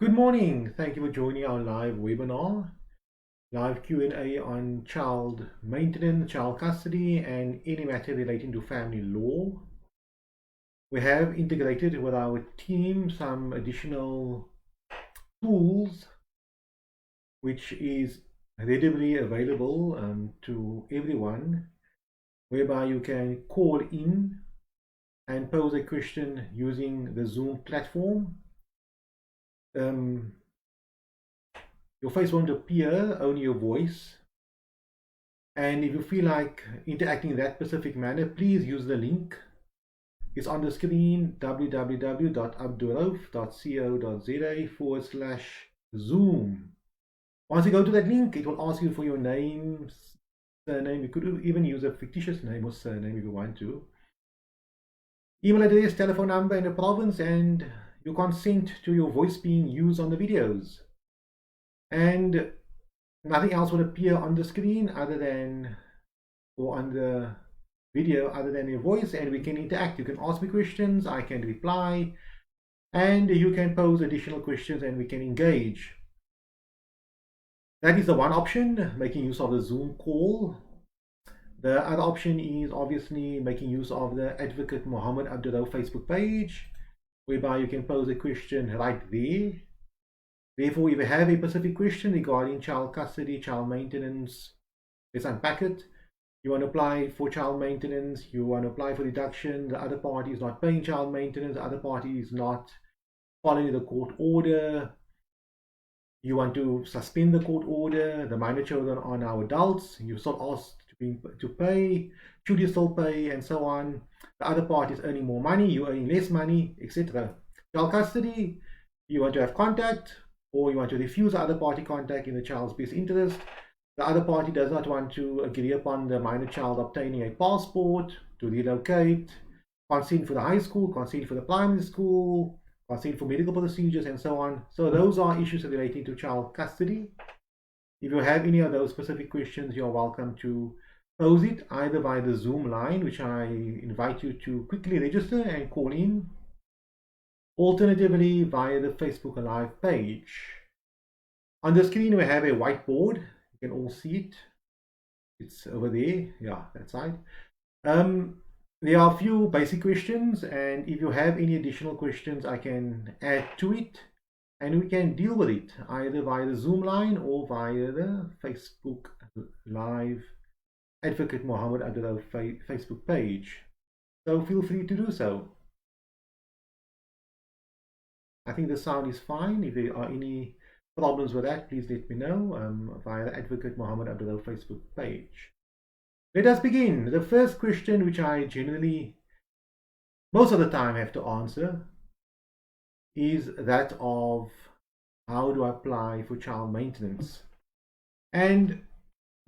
Good morning. Thank you for joining our live webinar, live Q&A on child maintenance, child custody, and any matter relating to family law. We have integrated with our team some additional tools which is readily available to everyone, whereby you can call in and pose a question using the Zoom platform. Your face won't appear, only your voice. And if you feel like interacting in that specific manner, please use the link. It's on the screen, www.abdurauf.co.za/Zoom. Once you go to that link, it will ask you for your name, surname. You could even use a fictitious name or surname if you want to. Email address, telephone number, and a province, and your consent to your voice being used on the videos. And nothing else will appear on the screen other than, or on the video other than your voice, and we can interact. You can ask me questions, I can reply, and you can pose additional questions and we can engage. That is the one option, making use of the Zoom call. The other option is obviously making use of the Advocate Mohammed Abdullah Facebook page, whereby you can pose a question right there. Therefore, if you have a specific question regarding child custody, child maintenance, let's unpack it. You want to apply for child maintenance, you want to apply for deduction, the other party is not paying child maintenance, the other party is not following the court order, you want to suspend the court order, the minor children are now adults, you still asked to pay, should you still pay, and so on. The other party is earning more money, you're earning less money, etc. Child custody, you want to have contact, or you want to refuse the other party contact in the child's best interest. The other party does not want to agree upon the minor child obtaining a passport, to relocate, consent for the high school, consent for the primary school, consent for medical procedures, and so on. So those are issues relating to child custody. If you have any of those specific questions, you're welcome to pose it either via the Zoom line, which I invite you to quickly register and call in. Alternatively, via the Facebook Live page. On the screen, we have a whiteboard. You can all see it. It's over there. Yeah, that's right. There are a few basic questions, and if you have any additional questions, I can add to it, and we can deal with it either via the Zoom line or via the Facebook Live Advocate Mohammed Abdullah Facebook page. So feel free to do so. I think the sound is fine. If there are any problems with that, please let me know via the Advocate Mohammed Abdullah Facebook page. Let us begin. The first question, which I generally, most of the time, have to answer, is that of how do I apply for child maintenance? And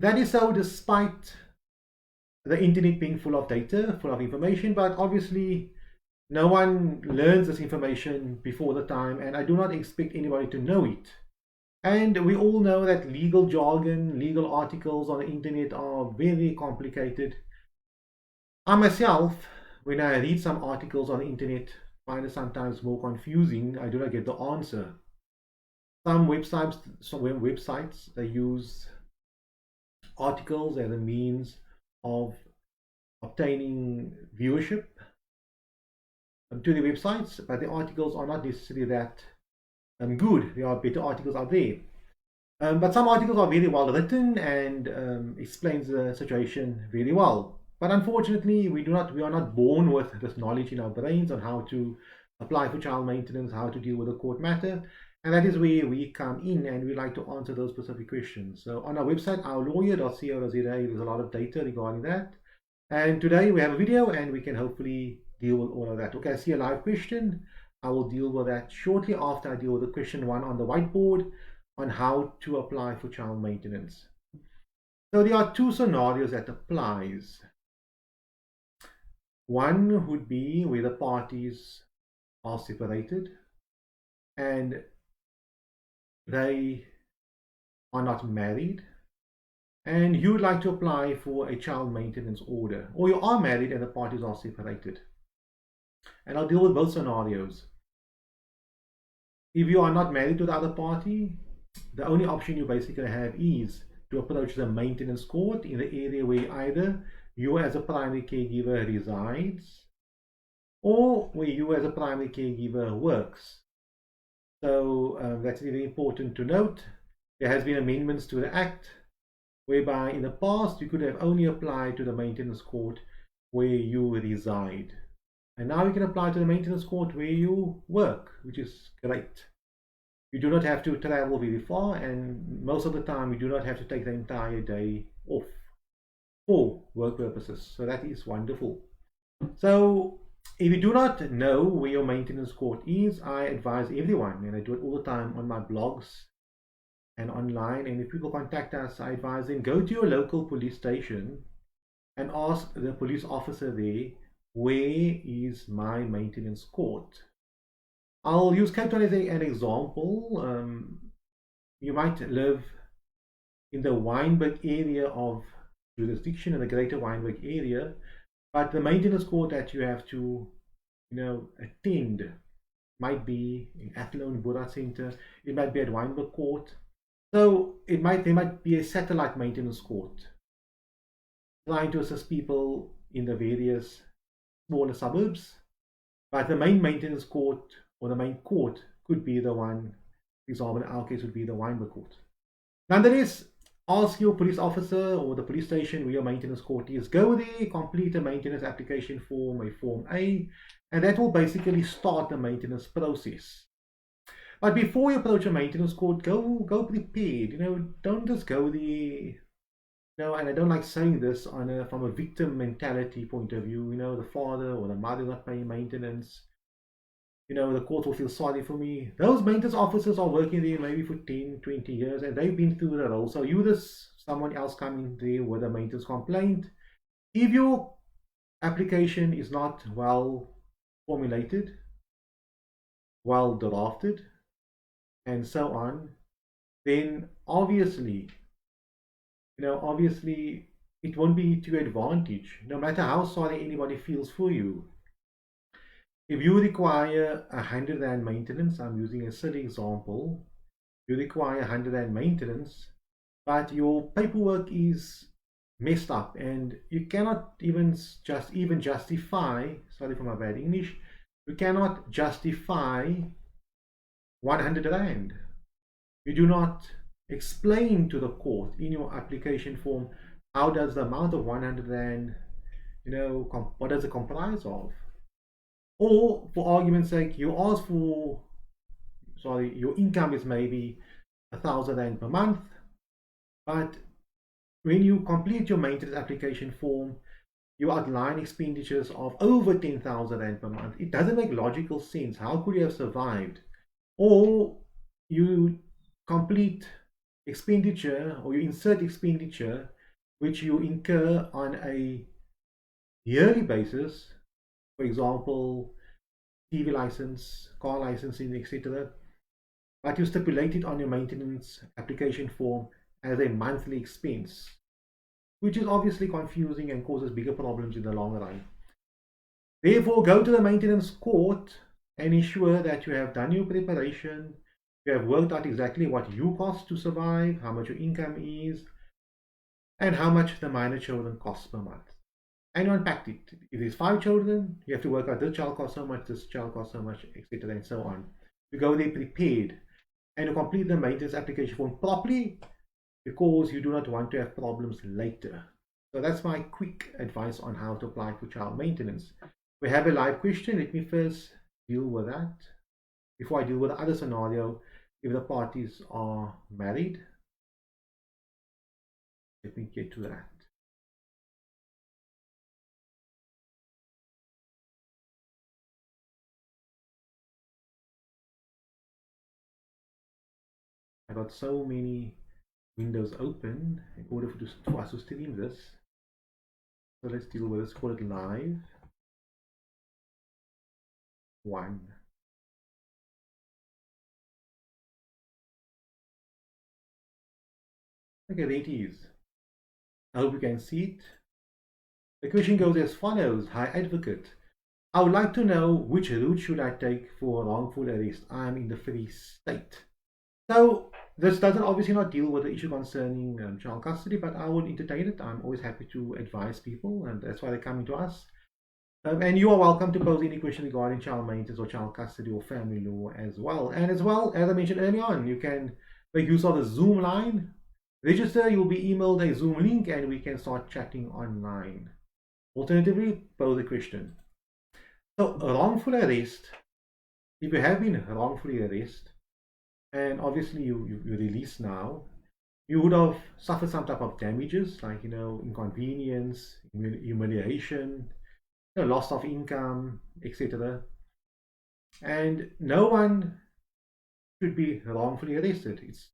that is so despite the internet being full of data, full of information, but obviously no one learns this information before the time, and I do not expect anybody to know it. And we all know that legal jargon, legal articles on the internet are very complicated. I myself, when I read some articles on the internet, find it sometimes more confusing. I do not get the answer. Some websites, they use articles as a means of obtaining viewership to the websites, but the articles are not necessarily that good. There are better articles out there, but some articles are very well written and explains the situation very well. But unfortunately, we are not born with this knowledge in our brains on how to apply for child maintenance, how to deal with a court matter, and that is where we come in, and we like to answer those specific questions. So on our website, ourlawyer.co.za, there's a lot of data regarding that. And today we have a video, and we can hopefully deal with all of that. Okay, I see a live question. I will deal with that shortly after I deal with the question 1 on the whiteboard on how to apply for child maintenance. So there are two scenarios that applies. One would be where the parties are separated and they are not married, and you would like to apply for a child maintenance order, or you are married and the parties are separated. And I'll deal with both scenarios. If you are not married to the other party, the only option you basically have is to approach the maintenance court in the area where either you as a primary caregiver resides or where you as a primary caregiver works. So that's really important to note. There has been amendments to the Act whereby in the past you could have only applied to the maintenance court where you reside. And now you can apply to the maintenance court where you work, which is great. You do not have to travel very far, and most of the time you do not have to take the entire day off for work purposes. So that is wonderful. So if you do not know where your maintenance court is, I advise everyone, and I do it all the time on my blogs and online, and if people contact us, I advise them go to your local police station and ask the police officer there, where is my maintenance court? I'll use Cape Town as an example. You might live in the Wynberg area of jurisdiction, in the greater Wynberg area, but the maintenance court that you have to, attend might be in Athlone Bura Center. It might be at Wynberg Court. So there might be a satellite maintenance court trying to assist people in the various smaller suburbs, but the main maintenance court or the main court could be the one, for example, in our case would be the Wynberg Court. Nonetheless, ask your police officer or the police station where your maintenance court is. Go there, complete a maintenance application form, a Form A, and that will basically start the maintenance process. But before you approach a maintenance court, go prepared. Don't just go there. And I don't like saying this from a victim mentality point of view. The father or the mother not paying maintenance. The court will feel sorry for me. Those maintenance officers are working there maybe for 10, 20 years, and they've been through the role. So you, this someone else coming there with a maintenance complaint, if your application is not well formulated, well drafted, and so on, then obviously it won't be to your advantage, no matter how sorry anybody feels for you. If you require 100 rand maintenance, I'm using a silly example, you require 100 rand maintenance, but your paperwork is messed up and you cannot even justify, sorry for my bad English, you cannot justify 100 rand. You do not explain to the court in your application form how does the amount of 100 rand, what does it comprise of? Or for argument's sake, you ask for, your income is maybe 1,000 rand per month, but when you complete your maintenance application form, you outline expenditures of over 10,000 rand per month. It doesn't make logical sense. How could you have survived? Or you complete expenditure, or you insert expenditure which you incur on a yearly basis, for example, TV license, car licensing, etc., but you stipulate it on your maintenance application form as a monthly expense, which is obviously confusing and causes bigger problems in the long run. Therefore, go to the maintenance court and ensure that you have done your preparation, you have worked out exactly what you cost to survive, how much your income is, and how much the minor children cost per month. And you unpacked it. If there's 5 children, you have to work out this child costs so much, this child costs so much, etc., and so on. You go there prepared and you complete the maintenance application form properly, because you do not want to have problems later. So that's my quick advice on how to apply for child maintenance. We have a live question. Let me first deal with that before I deal with the other scenario. If the parties are married, let me get to that. I got so many windows open in order for us to stream this. So let's deal with this. Call it live 1. Okay, there it is. I hope you can see it. The question goes as follows. Hi, advocate. I would like to know which route should I take for wrongful arrest. I'm in the Free State. So this doesn't obviously not deal with the issue concerning child custody, but I would entertain it. I'm always happy to advise people, and that's why they're coming to us. And you are welcome to pose any question regarding child maintenance or child custody or family law as well. And as well, as I mentioned earlier on, you can make use of the Zoom line. Register, you'll be emailed a Zoom link and we can start chatting online. Alternatively, pose a question. So, wrongful arrest, if you have been wrongfully arrested, and obviously you're released now, you would have suffered some type of damages, like, inconvenience, humiliation, loss of income, etc. And no one should be wrongfully arrested. It's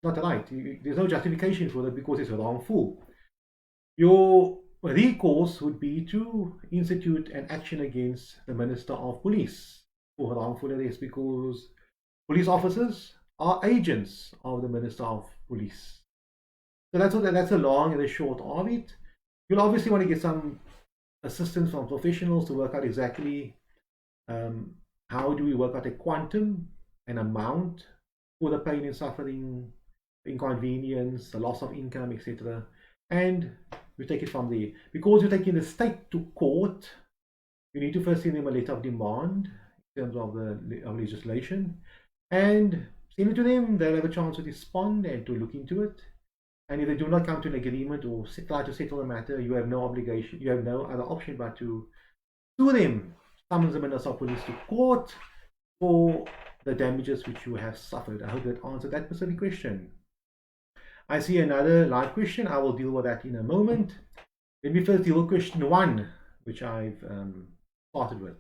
not right. There's no justification for that because it's wrongful. Your recourse would be to institute an action against the Minister of Police for wrongful arrest because police officers are agents of the Minister of Police. So that's the long and the short of it. You'll obviously want to get some assistance from professionals to work out exactly how do we work out a quantum, an amount for the pain and suffering, inconvenience, the loss of income, etc. And we take it from there. Because you're taking the state to court, you need to first send them a letter of demand in terms of the legislation and send it to them. They'll have a chance to respond and to look into it. And if they do not come to an agreement or try to settle the matter, you have no obligation, you have no other option but to sue them, summons the Minister of Police to court for the damages which you have suffered. I hope that answered that specific question. I see another live question. I will deal with that in a moment. Let me first deal with question 1, which I've started with.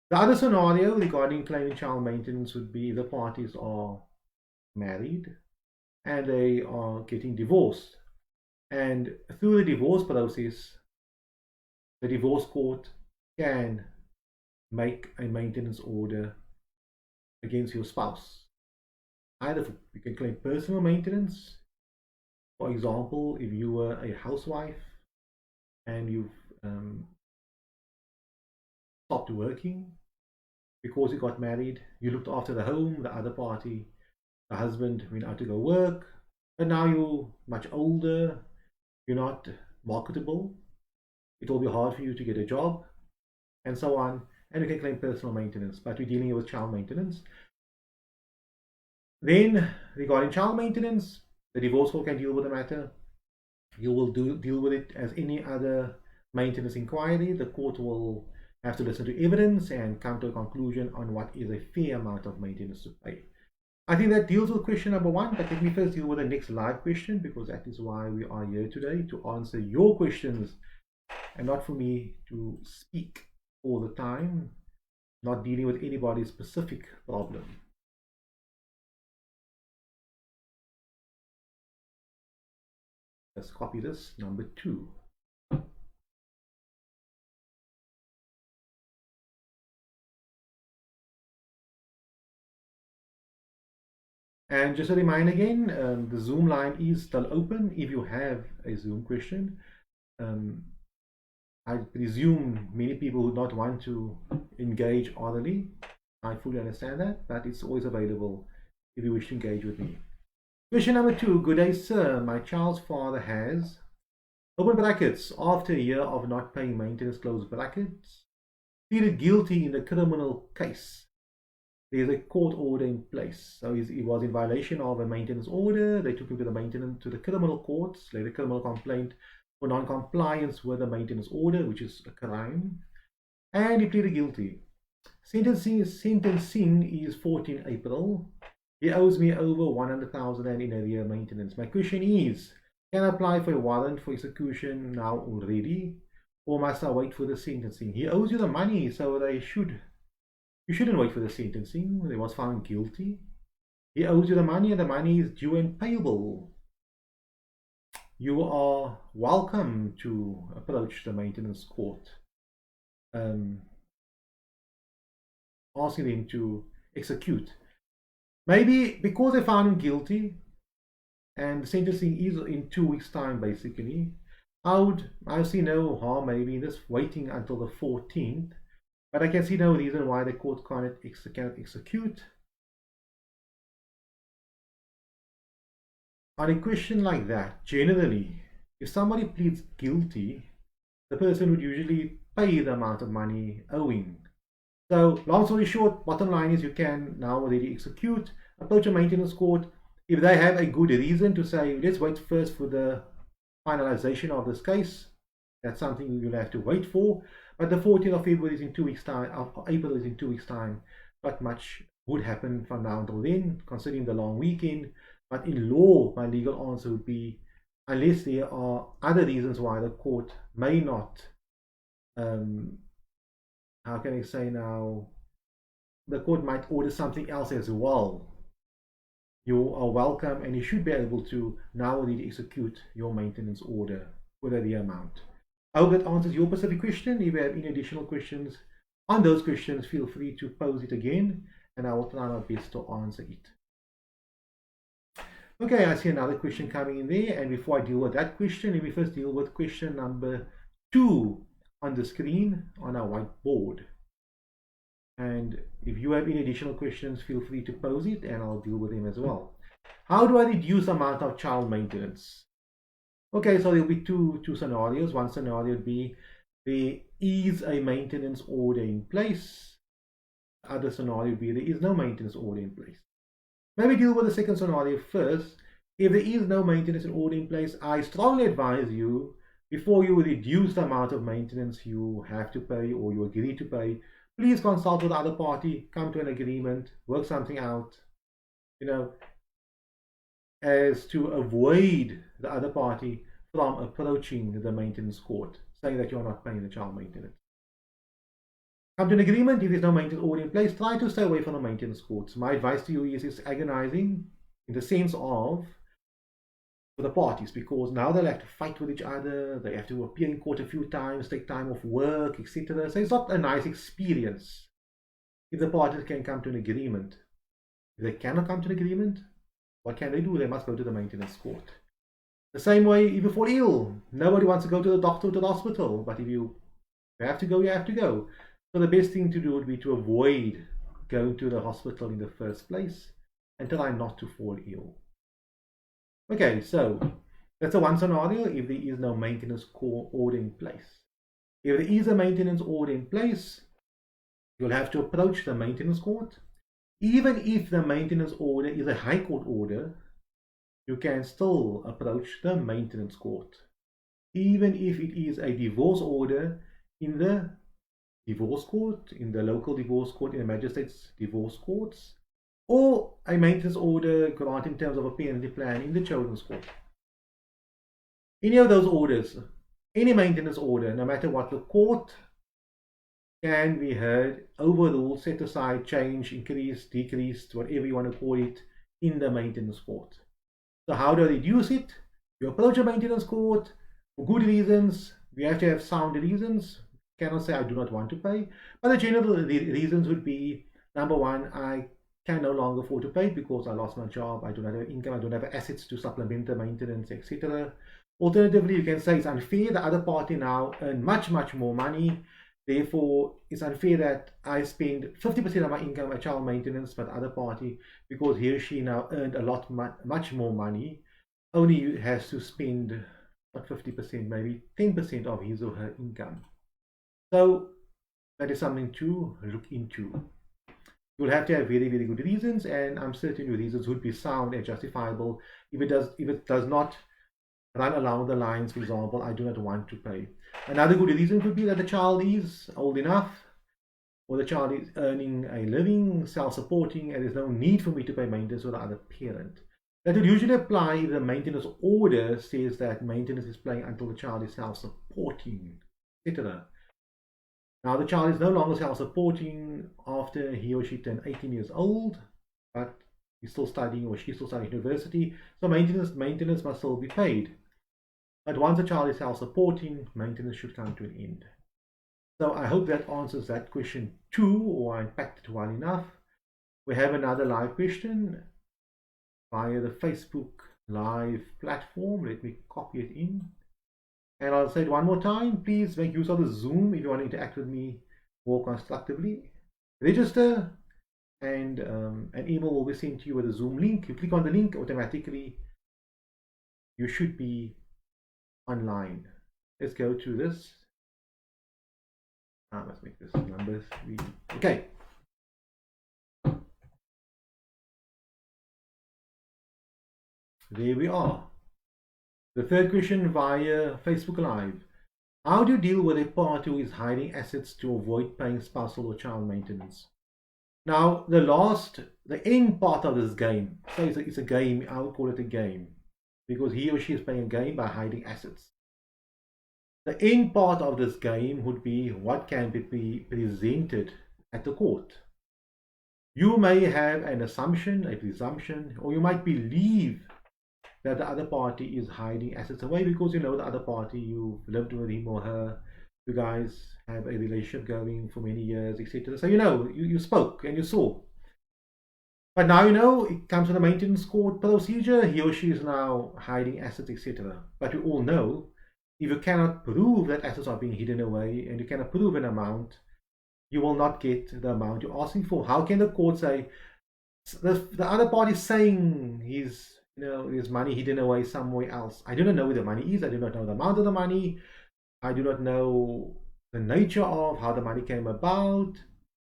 The other scenario regarding claiming child maintenance would be the parties are married and they are getting divorced. And through the divorce process, the divorce court can make a maintenance order against your spouse. Either you can claim personal maintenance. For example, if you were a housewife and you've stopped working because you got married, you looked after the home, the other party, the husband went out to go work, but now you're much older, you're not marketable, it will be hard for you to get a job, and so on, and you can claim personal maintenance, but we're dealing with child maintenance. Then, regarding child maintenance, the divorce court can deal with the matter. You will deal with it as any other maintenance inquiry. The court will have to listen to evidence and come to a conclusion on what is a fair amount of maintenance to pay. I think that deals with question number 1, but let me first deal with the next live question because that is why we are here today, to answer your questions and not for me to speak all the time, not dealing with anybody's specific problem. Let's copy this, number 2. And just a reminder again, the Zoom line is still open if you have a Zoom question. I presume many people would not want to engage orally. I fully understand that, but it's always available if you wish to engage with me. Question number 2. Good day, sir. My child's father has, open brackets, after a year of not paying maintenance, close brackets, pleaded guilty in the criminal case. There's a court order in place. So he was in violation of a maintenance order. They took him to the criminal courts, laid a criminal complaint for non-compliance with the maintenance order, which is a crime. And he pleaded guilty. Sentencing is 14 April. He owes me over 100,000 in arrear maintenance. My question is, can I apply for a warrant for execution now already? Or must I wait for the sentencing? He owes you the money, so you shouldn't wait for the sentencing. He was found guilty. He owes you the money and the money is due and payable. You are welcome to approach the maintenance court, asking them to execute. Maybe because they found him guilty and the sentencing is in 2 weeks' time, basically, I see no harm maybe in this waiting until the 14th But I can see no reason why the court cannot execute. On a question like that, generally, if somebody pleads guilty, the person would usually pay the amount of money owing. So, long story short, bottom line is you can now already execute, approach a maintenance court. If they have a good reason to say, let's wait first for the finalization of this case, that's something you'll have to wait for. But the 14th of February is in 2 weeks' time, of April is in 2 weeks' time. Not much would happen from now until then, considering the long weekend. But in law, my legal answer would be, unless there are other reasons why the court may not, how can I say now, the court might order something else as well. You are welcome and you should be able to now already execute your maintenance order for the amount. I hope that answers your specific question. If you have any additional questions on those questions, feel free to pose it again and I will try my best to answer it. Okay, I see another question coming in there, and before I deal with that question, let me first deal with question number 2 on the screen on our whiteboard. And if you have any additional questions, feel free to pose it and I'll deal with them as well. How do I reduce the amount of child maintenance? Okay, so there'll be two scenarios. One scenario would be there is a maintenance order in place. The other scenario would be there is no maintenance order in place. Maybe deal with the second scenario first. If there is no maintenance order in place, I strongly advise you, before you reduce the amount of maintenance you have to pay or you agree to pay, please consult with the other party, come to an agreement, work something out, as to avoid the other party from approaching the maintenance court, saying that you're not paying the child maintenance. Come to an agreement. If there's no maintenance order in place, try to stay away from the maintenance courts. My advice to you is it's agonizing in the sense of for the parties, because now they'll have to fight with each other, they have to appear in court a few times, take time off work, etc. So it's not a nice experience if the parties can come to an agreement. If they cannot come to an agreement, what can they do? They must go to the maintenance court. The same way, if you fall ill, nobody wants to go to the doctor or to the hospital, but if you have to go, you have to go. So the best thing to do would be to avoid going to the hospital in the first place and try not to fall ill. Okay, so that's the one scenario if there is no maintenance order in place. If there is a maintenance order in place, you'll have to approach the maintenance court. Even if the maintenance order is a high court order, you can still approach the maintenance court. Even if it is a divorce order in the divorce court, in the local divorce court, in the magistrate's divorce courts, or a maintenance order granted in terms of a parenting plan in the children's court. Any of those orders, any maintenance order, no matter what the court, can be heard, overruled, set aside, changed, increased, decreased, whatever you want to call it, in the maintenance court. So how do I reduce it? You approach a maintenance court for good reasons. You have to have sound reasons. You cannot say I do not want to pay. But the general reasons would be, number one, I can no longer afford to pay because I lost my job, I do not have income, I don't have assets to supplement the maintenance, etc. Alternatively, you can say it's unfair, the other party now earn much more money, therefore it's unfair that I spend 50% of my income on child maintenance, but the other party, because he or she now earned a lot much more money, only has to spend not 50%, maybe 10% of his or her income. So that is something to look into. You'll have to have very good reasons, and I'm certain your reasons would be sound and justifiable. If it does not run along the lines, for example, I do not want to pay. Another good reason could be that the child is old enough, or the child is earning a living, self-supporting, and there's no need for me to pay maintenance with the other parent. That would usually apply if the maintenance order says that maintenance is paying until the child is self-supporting, etc. Now the child is no longer self-supporting after he or she turned 18 years old, but he's still studying or she's still studying university, so maintenance must still be paid. But once the child is self-supporting, maintenance should come to an end. So I hope that answers that question 2, or I unpacked it well enough. We have another live question via the Facebook live platform. Let me copy it in. And I'll say it one more time, please make use of the Zoom if you want to interact with me. or constructively. Register, and an email will be sent to you with a Zoom link. You click on the link, automatically you should be online. Let's go to this. Let's make this number 3. Okay. There we are. The third question via Facebook Live. How do you deal with a party who is hiding assets to avoid paying spousal or child maintenance? Now, the end part of this game, so it's a game, I would call it a game, because he or she is playing a game by hiding assets. The end part of this game would be what can be presented at the court. You may have an assumption, a presumption, or you might believe that the other party is hiding assets away because you know the other party, you've lived with him or her, you guys have a relationship going for many years, etc. So you know, you spoke and you saw. But now you know it comes to the maintenance court procedure, he or she is now hiding assets, etc. But we all know if you cannot prove that assets are being hidden away and you cannot prove an amount, you will not get the amount you're asking for. How can the court say the other party is saying his money hidden away somewhere else? I do not know where the money is. I do not know the amount of the money. I do not know the nature of how the money came about.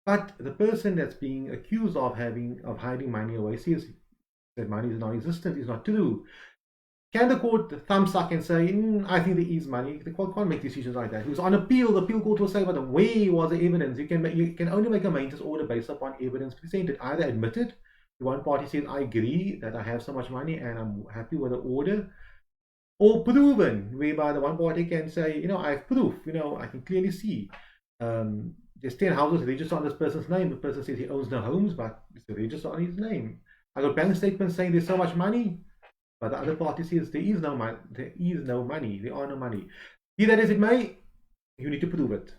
But the person that's being accused of hiding money away says that money is non-existent, is not true. Can the court thumb suck and say, I think there is money? The court can't make decisions like that. It was on appeal. The appeal court will say, but where was the evidence? You can only make a maintenance order based upon evidence presented, either admitted. The one party says, I agree that I have so much money and I'm happy with the order, or proven, whereby the one party can say, I have proof, I can clearly see. There's 10 houses registered on this person's name. The person says he owns no homes, but it's registered on his name. I got bank statements saying there's so much money, but the other party says there is no money. There are no money. Be that as it may, you need to prove it.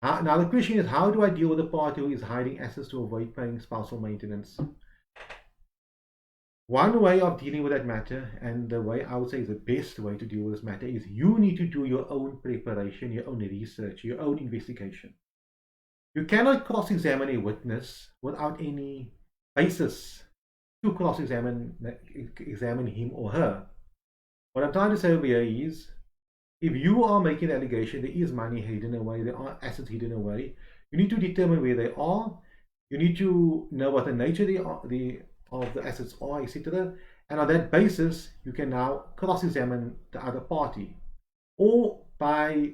Now the question is, how do I deal with a party who is hiding assets to avoid paying spousal maintenance? One way of dealing with that matter, and the way I would say is the best way to deal with this matter, is you need to do your own preparation, your own research, your own investigation. You cannot cross-examine a witness without any basis to cross-examine him or her. What I'm trying to say over here is, if you are making an allegation there is money hidden away, there are assets hidden away, you need to determine where they are. You need to know what the nature of the assets are, etc. And on that basis, you can now cross-examine the other party. Or by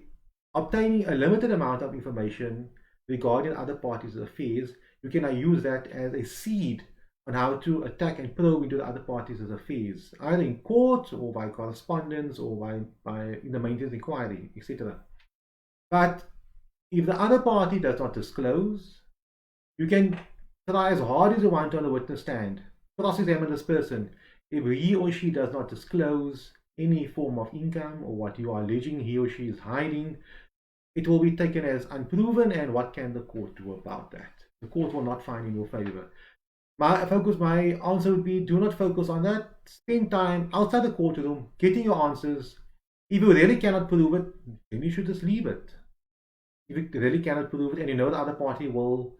obtaining a limited amount of information regarding other parties' affairs, you can now use that as a seed on how to attack and probe into the other parties' affairs, either in court or by correspondence or by in the maintenance inquiry, etc. But if the other party does not disclose, you can try as hard as you want on the witness stand, cross-examine this person. If he or she does not disclose any form of income or what you are alleging he or she is hiding, it will be taken as unproven, and what can the court do about that? The court will not find in your favor. My answer would be, do not focus on that. Spend time outside the courtroom getting your answers. If you really cannot prove it, then you should just leave it. If you really cannot prove it and you know the other party will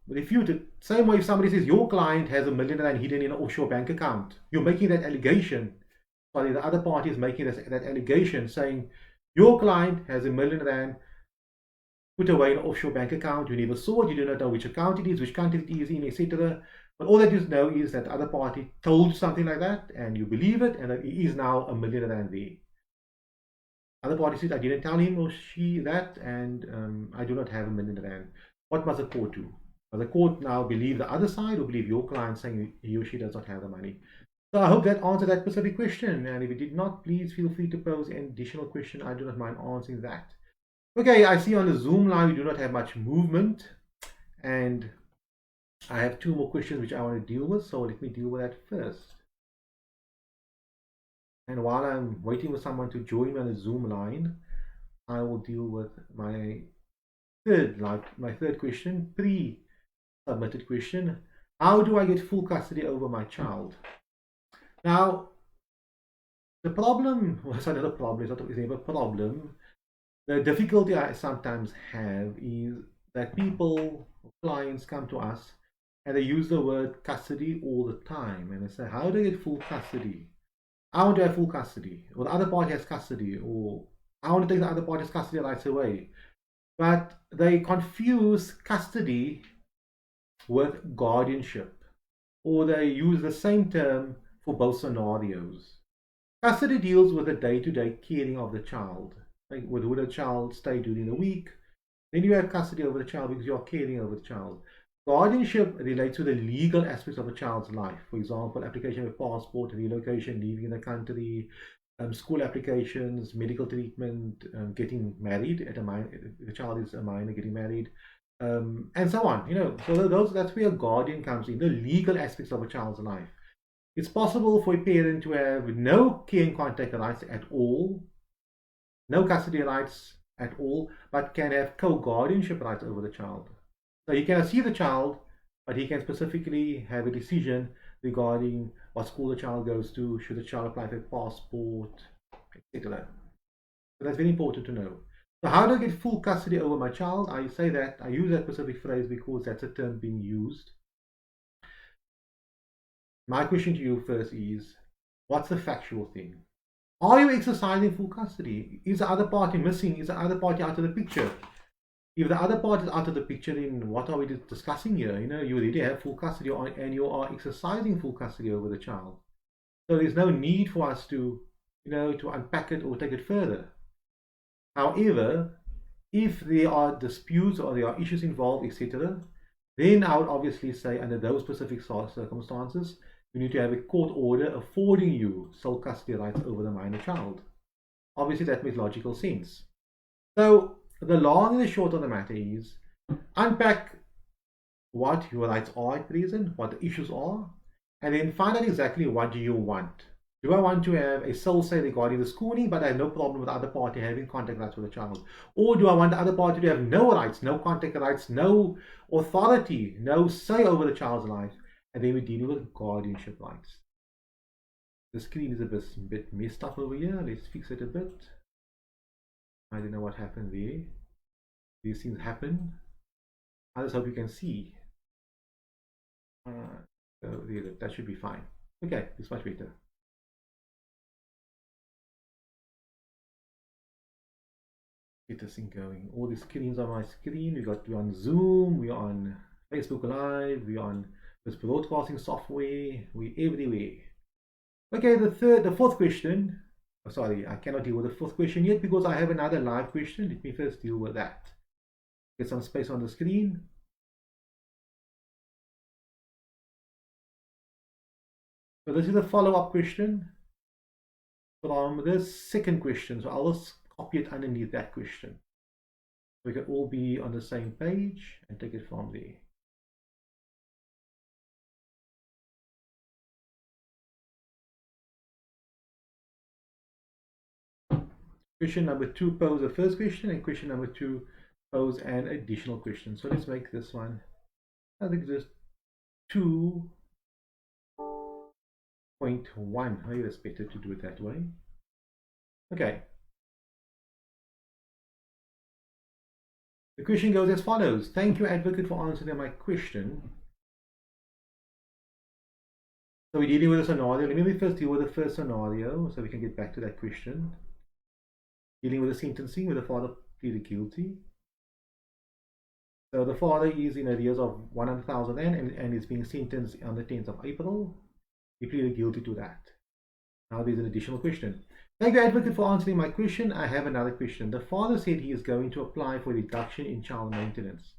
refute it. Same way if somebody says your client has R1 million hidden in an offshore bank account, you're making that allegation. Sorry, the other party is making that allegation saying your client has R1 million put away in an offshore bank account. You never saw it, you do not know which account it is, which country it is in, etc. But all that you know is that the other party told you something like that and you believe it, and that it is now R1 million there. Other party says, I didn't tell him or she that, and I do not have R1 million. What must the court do? Does the court now believe the other side or believe your client saying he or she does not have the money? So I hope that answered that specific question. And if it did not, please feel free to pose an additional question. I do not mind answering that. Okay, I see on the Zoom line we do not have much movement. And I have 2 more questions which I want to deal with. So let me deal with that first. And while I'm waiting for someone to join me on the Zoom line, I will deal with my third question, pre-submitted question. How do I get full custody over my child? Now, the problem, it's never a problem, The difficulty I sometimes have is that people, clients come to us and they use the word custody all the time. And they say, how do I get full custody? I want to have full custody. Or the other party has custody. Or I want to take the other party's custody rights away. But they confuse custody with guardianship. Or they use the same term for both scenarios. Custody deals with the day-to-day caring of the child. Like, where would a child stay during the week? Then you have custody over the child because you are caring over the child. Guardianship relates to the legal aspects of a child's life. For example, application of a passport, relocation, leaving the country, school applications, medical treatment, getting married at a minor, if the child is a minor, getting married, and so on. So that's where a guardian comes in, the legal aspects of a child's life. It's possible for a parent to have no care and contact rights at all, no custody rights at all, but can have co-guardianship rights over the child. So he cannot see the child, but he can specifically have a decision regarding what school the child goes to, should the child apply for a passport, etc. So that's very important to know. So how do I get full custody over my child? I use that specific phrase because that's a term being used. My question to you first is, what's the factual thing? Are you exercising full custody? Is the other party missing? Is the other party out of the picture? If the other party is out of the picture, then what are we discussing here? You already have full custody and you are exercising full custody over the child. So there's no need for us to unpack it or take it further. However, if there are disputes or there are issues involved, etc., then I would obviously say under those specific circumstances, you need to have a court order affording you sole custody rights over the minor child. Obviously, that makes logical sense. So the long and the short of the matter is, unpack what your rights are at present, what the issues are, and then find out exactly what do you want. Do I want to have a sole say regarding the schooling, but I have no problem with the other party having contact rights with the child? Or do I want the other party to have no rights, no contact rights, no authority, no say over the child's life? And then we're dealing with guardianship rights. The screen is a bit messed up over here. Let's fix it a bit. I don't know what happened there. These things happen. I just hope you can see. So there, that should be fine. Okay, it's much better. Get this thing going. All the screens on my screen. We're on Zoom. We're on Facebook Live. We're on this broadcasting software. We're everywhere. Okay, the fourth question. Oh, sorry, I cannot deal with the fourth question yet because I have another live question. Let me first deal with that. Get some space on the screen. So this is a follow-up question from the second question. So I'll just copy it underneath that question. We can all be on the same page and take it from there. Question number 2 pose the first question, and question number 2 pose an additional question. So let's make this one, I think just 2.1. Maybe it's better to do it that way. Okay. The question goes as follows. Thank you, advocate, for answering my question. So we're dealing with a scenario. Let me first deal with the first scenario so we can get back to that question. Dealing with the sentencing where the father pleaded guilty. So the father is in arrears of 100,000 and is being sentenced on the 10th of April. He pleaded guilty to that. Now there's an additional question. Thank you, advocate, for answering my question. I have another question. The father said he is going to apply for a reduction in child maintenance.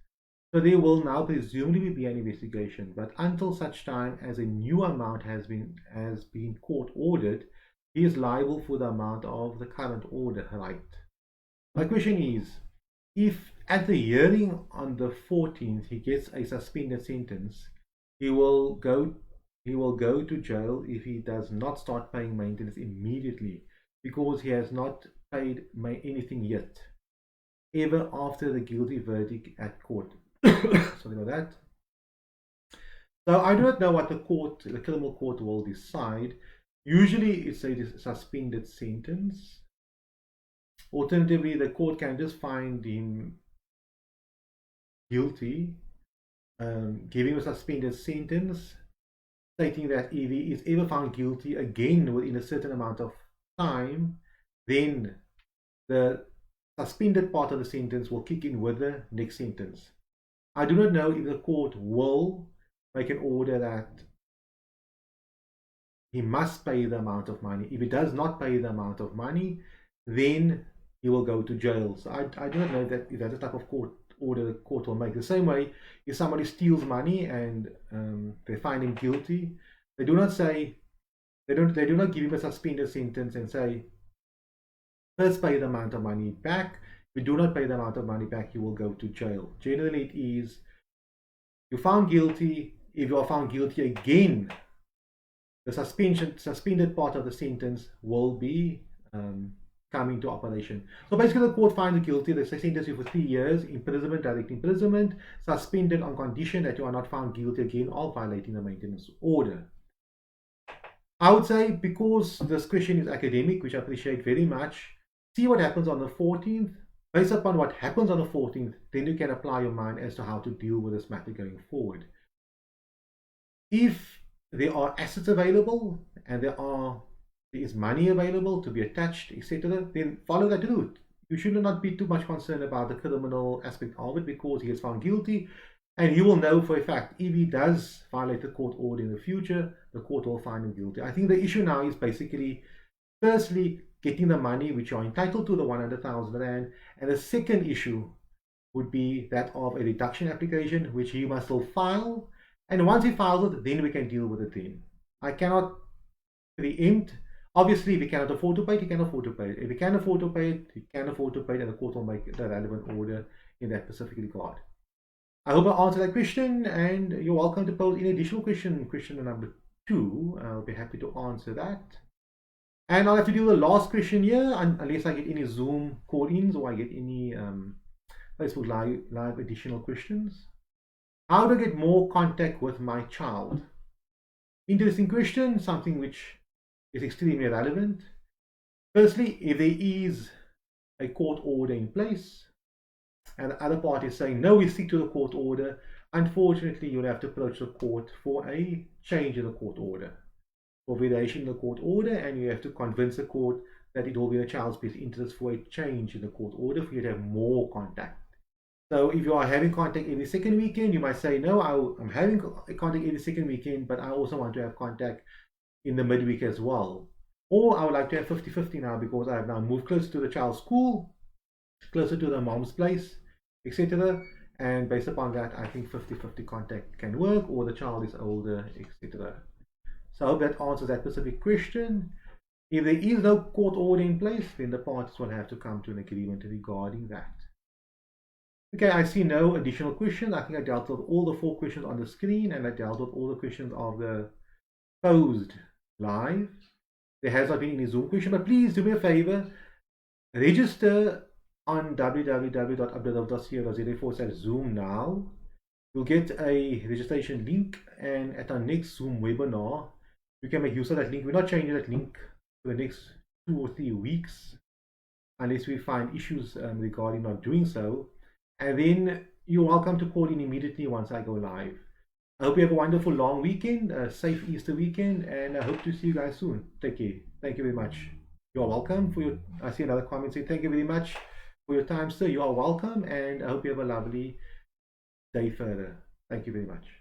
So there will now presumably be an investigation, but until such time as a new amount has been court ordered, he is liable for the amount of the current order, right? My question is, if at the hearing on the 14th he gets a suspended sentence, he will go to jail if he does not start paying maintenance immediately because he has not paid anything yet, ever after the guilty verdict at court. Sorry about that. So I do not know what the criminal court will decide. Usually it's a suspended sentence. Alternatively, the court can just find him guilty, give him a suspended sentence, stating that if he is ever found guilty again within a certain amount of time, then the suspended part of the sentence will kick in with the next sentence. I do not know if the court will make an order that he must pay the amount of money. If he does not pay the amount of money, then he will go to jail. So I do not know that if that's the type of court order the court will make. The same way, if somebody steals money and they find him guilty, they do not say they do not give him a suspended sentence and say first pay the amount of money back. If you do not pay the amount of money back, you will go to jail. Generally, it is you're found guilty. If you are found guilty again, the suspended part of the sentence will be coming to operation. So basically, the court finds you guilty. They sentence you for 3 years imprisonment, direct imprisonment, suspended on condition that you are not found guilty again of violating the maintenance order. I would say, because this question is academic, which I appreciate very much, see what happens on the 14th. Based upon what happens on the 14th, then you can apply your mind as to how to deal with this matter going forward. If there are assets available and there is money available to be attached, etc., then follow that route. You should not be too much concerned about the criminal aspect of it, because he is found guilty, and you will know for a fact if he does violate the court order in the future, the court will find him guilty. I think the issue now is basically, firstly, getting the money which you are entitled to, the 100,000 rand, and the second issue would be that of a reduction application, which he must still file. And once he files it, then we can deal with it then. I cannot preempt. Obviously, if he cannot afford to pay it, he can afford to pay it. If he can afford to pay it, he can afford to pay it, and the court will make the relevant order in that specific regard. I hope I answered that question, and you're welcome to pose any additional question. Question number 2, I'll be happy to answer that. And I'll have to do the last question here, unless I get any Zoom call-ins or I get any Facebook live additional questions. How to get more contact with my child? Interesting question, something which is extremely relevant. Firstly, if there is a court order in place and the other party is saying, no, we stick to the court order, unfortunately, you'll have to approach the court for a change in the court order, for variation in the court order, and you have to convince the court that it will be in the child's best interest for a change in the court order for you to have more contact. So if you are having contact every second weekend, you might say, no, I'm having contact every second weekend, but I also want to have contact in the midweek as well. Or I would like to have 50-50 now, because I have now moved closer to the child's school, closer to the mom's place, etc. And based upon that, I think 50-50 contact can work, or the child is older, etc. So I hope that answers that specific question. If there is no court order in place, then the parties will have to come to an agreement regarding that. Okay, I see no additional questions. I think I dealt with all the 4 questions on the screen, and I dealt with all the questions of the posed live. There has not been any Zoom question, but please do me a favor, register on www.updateof.co.za/Zoom now. You'll get a registration link, and at our next Zoom webinar, you can make use of that link. We're not changing that link for the next 2 or 3 weeks, unless we find issues regarding not doing so. And then you're welcome to call in immediately once I go live. I hope you have a wonderful long weekend, a safe Easter weekend, and I hope to see you guys soon. Take care. Thank you very much. You're welcome for your, I see another comment saying, thank you very much for your time, sir. You are welcome, and I hope you have a lovely day further. Thank you very much.